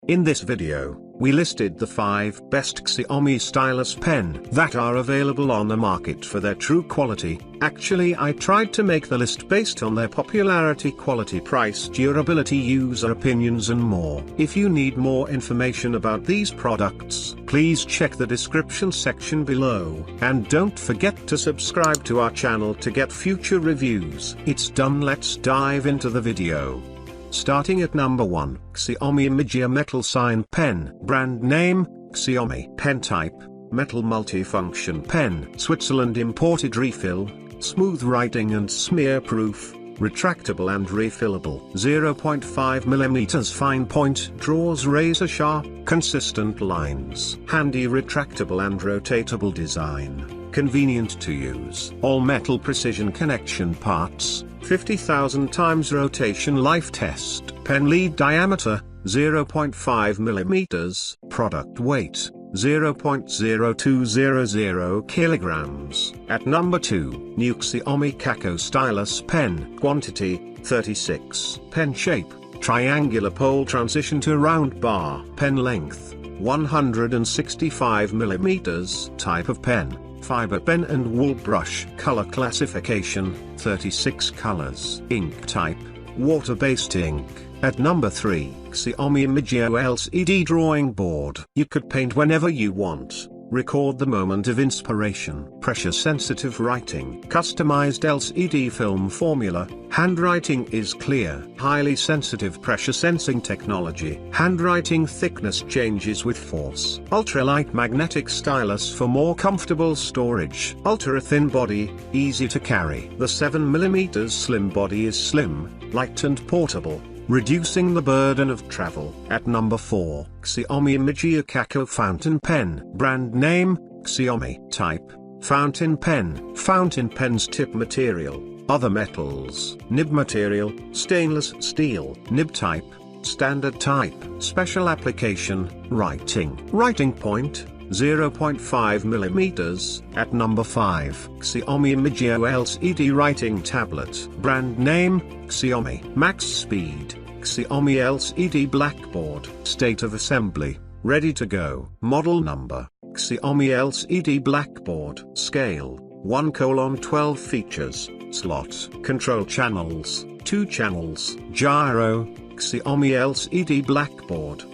In this video, we listed the 5 best Xiaomi Stylus pen that are available on the market for their true quality. Actually, I tried to make the list based on their popularity, quality, price, durability, user opinions and more. If you need more information about these products, please check the description section below. And don't forget to subscribe to our channel to get future reviews. It's done, let's dive into the video. Starting at number 1, Xiaomi Mijia Metal Sign Pen. Brand name, Xiaomi. Pen type, metal multifunction pen. Switzerland imported. Refill, smooth writing and smear proof, retractable and refillable. 0.5mm fine point. Draws razor sharp, consistent lines. Handy retractable and rotatable design. Convenient to use. All metal precision connection parts. 50,000 times rotation life test. Pen lead diameter, 0.5mm. Product weight, 0.0200 kilograms. At number 2, new Xiaomi KACO Stylus Pen. Quantity, 36. Pen shape, triangular pole transition to round bar. Pen length, 165mm. Type of pen, fiber pen and wool brush. Color classification, 36 colors. Ink type, water-based ink. At number 3, Xiaomi Mijia LCD Drawing Board. You could paint whenever you want. Record the moment of inspiration. Pressure-sensitive writing. Customized LCD film formula. Handwriting is clear. Highly sensitive pressure-sensing technology. Handwriting thickness changes with force. Ultralight magnetic stylus for more comfortable storage. Ultra-thin body, easy to carry. The 7mm slim body is slim, light and portable, reducing the burden of travel. At number 4, Xiaomi Mijia KACO Fountain Pen. Brand name, Xiaomi. Type, fountain pen. Fountain pen's tip material, other metals. Nib material, stainless steel. Nib type, standard type. Special application, writing. Writing point, 0.5mm. At number 5, Xiaomi Mijia LCD Writing Tablet. Brand name, Xiaomi. Max speed, Xiaomi LCD Blackboard. State of assembly, ready to go. Model number, Xiaomi LCD Blackboard. Scale, 1:12. Features, slot. Control channels, 2 channels. Gyro, Xiaomi LCD Blackboard.